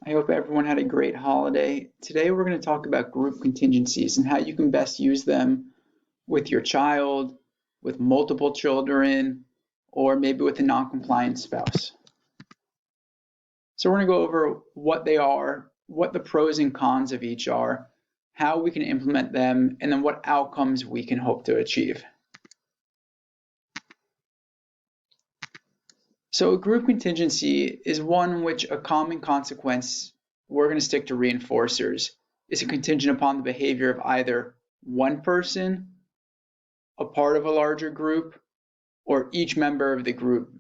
I hope everyone had a great holiday. Today we're going to talk about group contingencies and how you can best use them with your child, with multiple children, or maybe with a non-compliant spouse. So we're going to go over what they are, what the pros and cons of each are, how we can implement them, and then what outcomes we can hope to achieve. So a group contingency is one in which a common consequence, we're going to stick to reinforcers, is contingent upon the behavior of either one person, a part of a larger group, or each member of the group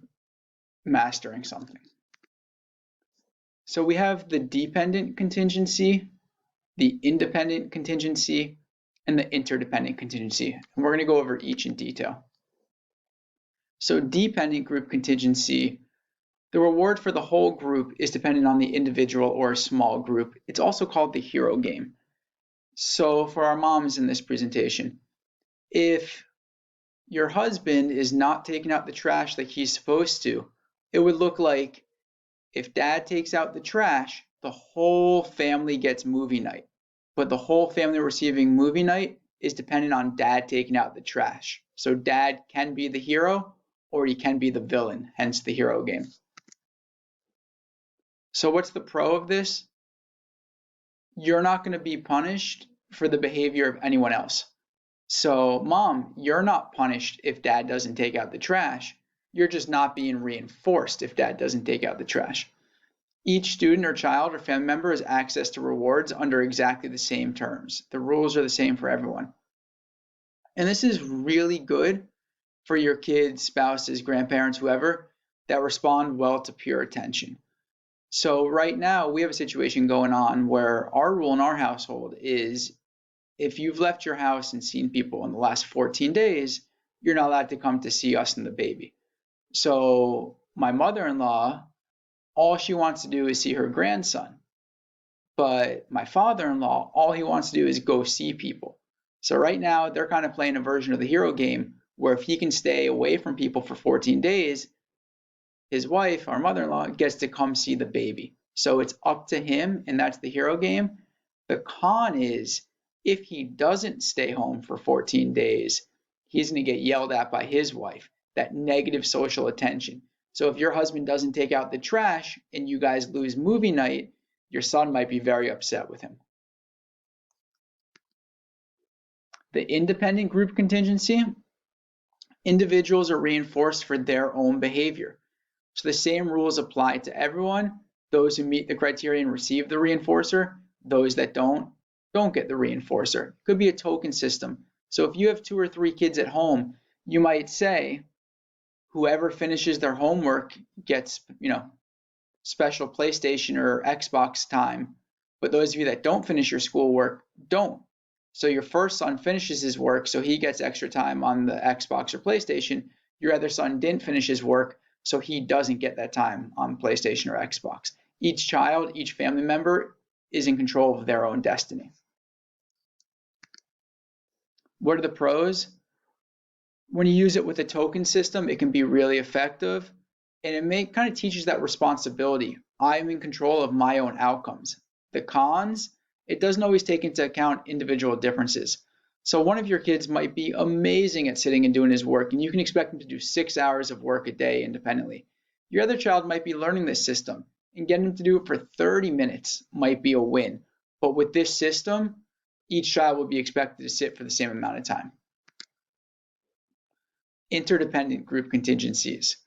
mastering something. So we have the dependent contingency, the independent contingency, and the interdependent contingency. And we're going to go over each in detail. So dependent group contingency, the reward for the whole group is dependent on the individual or a small group. It's also called the hero game. So for our moms in this presentation, if your husband is not taking out the trash like he's supposed to, it would look like if dad takes out the trash, the whole family gets movie night. But the whole family receiving movie night is dependent on dad taking out the trash. So dad can be the hero or he can be the villain, hence the hero game. So what's the pro of this? You're not going to be punished for the behavior of anyone else. So mom, you're not punished if dad doesn't take out the trash. You're just not being reinforced if dad doesn't take out the trash. Each student or child or family member has access to rewards under exactly the same terms. The rules are the same for everyone. And this is really good for your kids, spouses, grandparents, whoever, that respond well to peer attention. So right now we have a situation going on where our rule in our household is if you've left your house and seen people in the last 14 days, you're not allowed to come to see us and the baby. So my mother-in-law, all she wants to do is see her grandson. But my father-in-law, all he wants to do is go see people. So right now they're kind of playing a version of the hero game where if he can stay away from people for 14 days, his wife, our mother-in-law, gets to come see the baby. So it's up to him, and that's the hero game. The con is if he doesn't stay home for 14 days, he's going to get yelled at by his wife, that negative social attention. So if your husband doesn't take out the trash and you guys lose movie night, your son might be very upset with him. The independent group contingency, individuals are reinforced for their own behavior. So the same rules apply to everyone. Those who meet the criteria and receive the reinforcer, those that don't get the reinforcer. It could be a token system. So if you have 2 or 3 kids at home, you might say, whoever finishes their homework gets, special PlayStation or Xbox time. But those of you that don't finish your schoolwork don't. So your first son finishes his work, so he gets extra time on the Xbox or PlayStation. Your other son didn't finish his work, so he doesn't get that time on PlayStation or Xbox. Each child, each family member is in control of their own destiny. What are the pros? When you use it with a token system, it can be really effective, and it kind of teaches that responsibility. I'm in control of my own outcomes. The cons, it doesn't always take into account individual differences. So one of your kids might be amazing at sitting and doing his work, and you can expect him to do 6 hours of work a day independently. Your other child might be learning this system, and getting him to do it for 30 minutes might be a win. But with this system, each child will be expected to sit for the same amount of time. Interdependent group contingencies.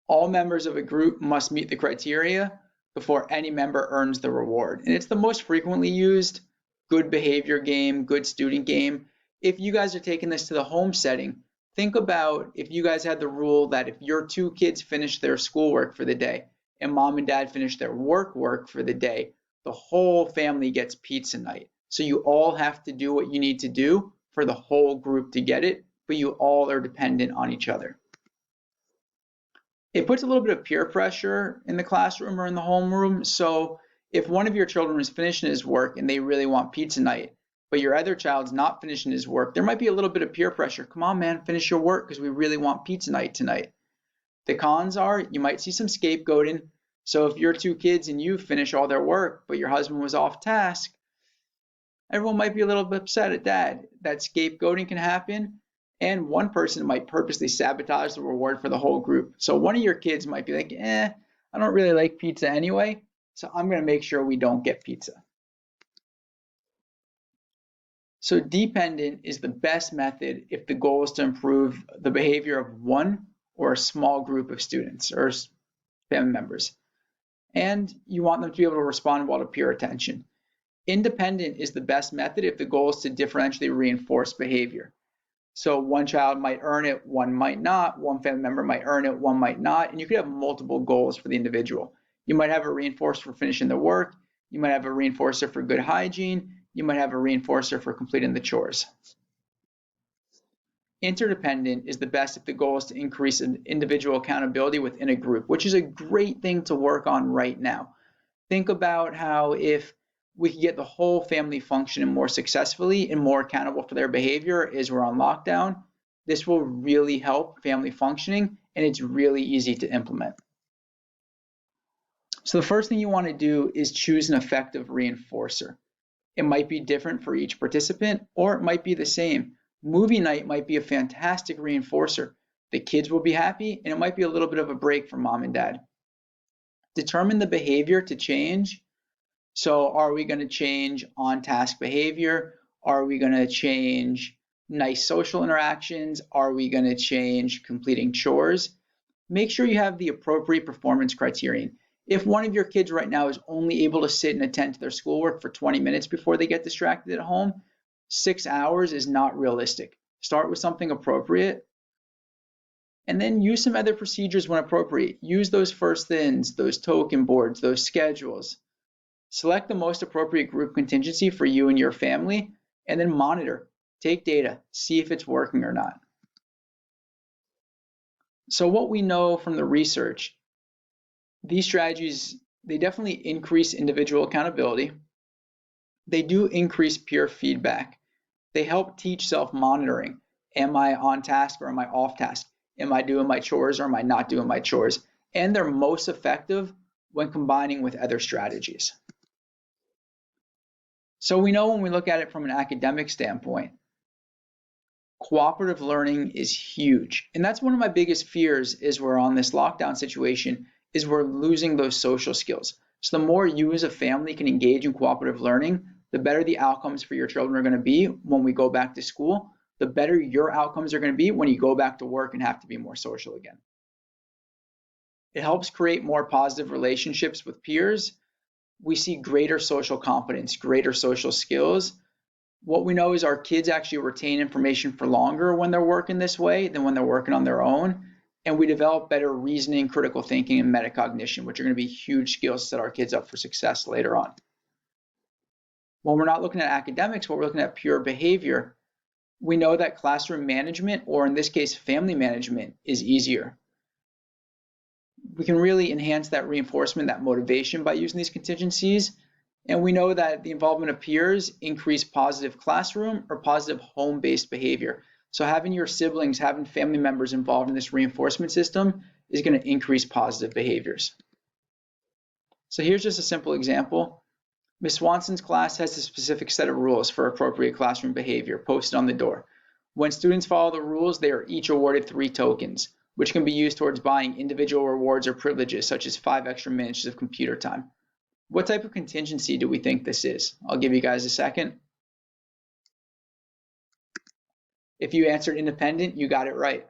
All members of a group must meet the criteria before any member earns the reward. And it's the most frequently used good behavior game, good student game. If you guys are taking this to the home setting, think about if you guys had the rule that if your 2 kids finish their schoolwork for the day and mom and dad finish their work for the day, the whole family gets pizza night. So you all have to do what you need to do for the whole group to get it, but you all are dependent on each other. It puts a little bit of peer pressure in the classroom or in the homeroom. So if one of your children is finishing his work and they really want pizza night, but your other child's not finishing his work, there might be a little bit of peer pressure. Come on, man, finish your work because we really want pizza night tonight. The cons are you might see some scapegoating. So if your two kids and you finish all their work, but your husband was off task, everyone might be a little bit upset at dad. That scapegoating can happen, and one person might purposely sabotage the reward for the whole group. So one of your kids might be like, I don't really like pizza anyway, so I'm going to make sure we don't get pizza. So dependent is the best method if the goal is to improve the behavior of one or a small group of students or family members, and you want them to be able to respond well to peer attention. Independent is the best method if the goal is to differentially reinforce behavior. So one child might earn it, one might not, one family member might earn it, one might not, and you could have multiple goals for the individual. You might have a reinforcer for finishing the work, you might have a reinforcer for good hygiene, you might have a reinforcer for completing the chores. Interdependent is the best if the goal is to increase individual accountability within a group, which is a great thing to work on right now. Think about how if we could get the whole family functioning more successfully and more accountable for their behavior as we're on lockdown, this will really help family functioning, and it's really easy to implement. So the first thing you want to do is choose an effective reinforcer. It might be different for each participant, or it might be the same. Movie night might be a fantastic reinforcer. The kids will be happy, and it might be a little bit of a break for mom and dad. Determine the behavior to change. So are we going to change on-task behavior? Are we going to change nice social interactions? Are we going to change completing chores? Make sure you have the appropriate performance criterion. If one of your kids right now is only able to sit and attend to their schoolwork for 20 minutes before they get distracted at home, 6 hours is not realistic. Start with something appropriate, and then use some other procedures when appropriate. Use those first thins, those token boards, those schedules. Select the most appropriate group contingency for you and your family, and then monitor. Take data, see if it's working or not. So what we know from the research, these strategies, they definitely increase individual accountability. They do increase peer feedback. They help teach self-monitoring. Am I on task or am I off task? Am I doing my chores or am I not doing my chores? And they're most effective when combining with other strategies. So we know when we look at it from an academic standpoint, cooperative learning is huge. And that's one of my biggest fears is we're on this lockdown situation is we're losing those social skills. So the more you as a family can engage in cooperative learning, the better the outcomes for your children are going to be when we go back to school, the better your outcomes are going to be when you go back to work and have to be more social again. It helps create more positive relationships with peers. We see greater social competence, greater social skills. What we know is our kids actually retain information for longer when they're working this way than when they're working on their own. And we develop better reasoning, critical thinking, and metacognition, which are going to be huge skills to set our kids up for success later on. When we're not looking at academics, but we're looking at pure behavior, we know that classroom management, or in this case, family management, is easier. We can really enhance that reinforcement, that motivation by using these contingencies. And we know that the involvement of peers increase positive classroom or positive home-based behavior. So having your siblings, having family members involved in this reinforcement system is going to increase positive behaviors. So here's just a simple example. Ms. Swanson's class has a specific set of rules for appropriate classroom behavior posted on the door. When students follow the rules, they are each awarded 3 tokens, which can be used towards buying individual rewards or privileges, such as 5 extra minutes of computer time. What type of contingency do we think this is? I'll give you guys a second. If you answered independent, you got it right.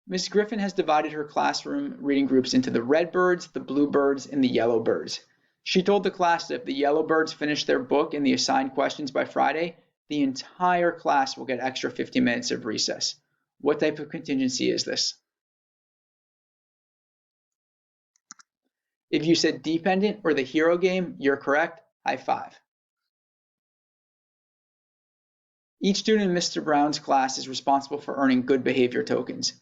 Ms. Griffin has divided her classroom reading groups into the red birds, the blue birds, and the yellow birds. She told the class that if the yellow birds finish their book and the assigned questions by Friday, the entire class will get extra 15 minutes of recess. What type of contingency is this? If you said dependent or the hero game, you're correct. High five. Each student in Mr. Brown's class is responsible for earning good behavior tokens.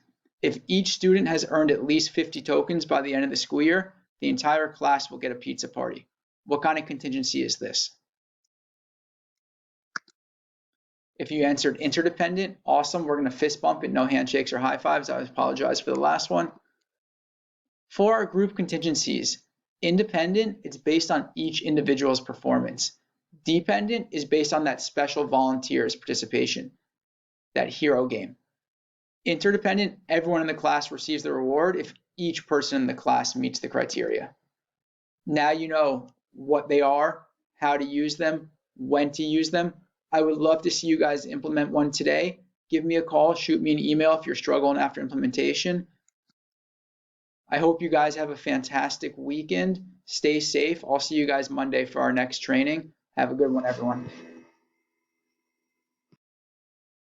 If each student has earned at least 50 tokens by the end of the school year, the entire class will get a pizza party. What kind of contingency is this? If you answered interdependent, awesome. We're going to fist bump it, no handshakes or high fives. I apologize for the last one. For our group contingencies, independent, it's based on each individual's performance. Dependent is based on that special volunteer's participation, that hero game. Interdependent, everyone in the class receives the reward if each person in the class meets the criteria. Now you know what they are, how to use them, when to use them. I would love to see you guys implement one today. Give me a call, shoot me an email if you're struggling after implementation. I hope you guys have a fantastic weekend. Stay safe. I'll see you guys Monday for our next training. Have a good one, everyone.